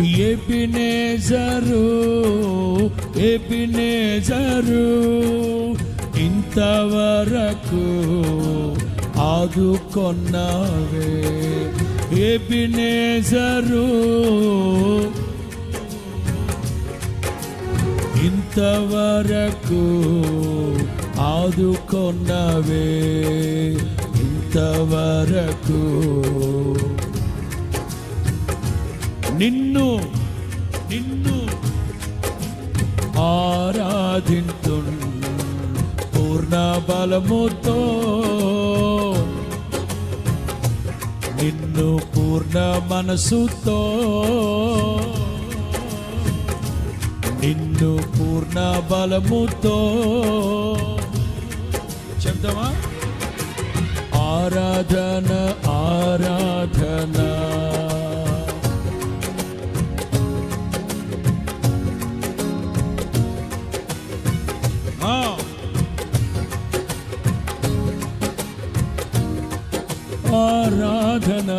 Ebenezer Ebenezer ఇంతవరకు ఆదుకొన్నావే. Ebenezer ఇంతవరకు ఆదుకొన్నావే. ఇంతవరకు నిన్ను నిన్ను ఆరాధింతున్ పూర్ణ బలముతో, నిన్ను పూర్ణ మనసుతో, నిన్ను పూర్ణ బలముతో చెప్తామా? ఆరాధన ఆరాధన ఆరాధన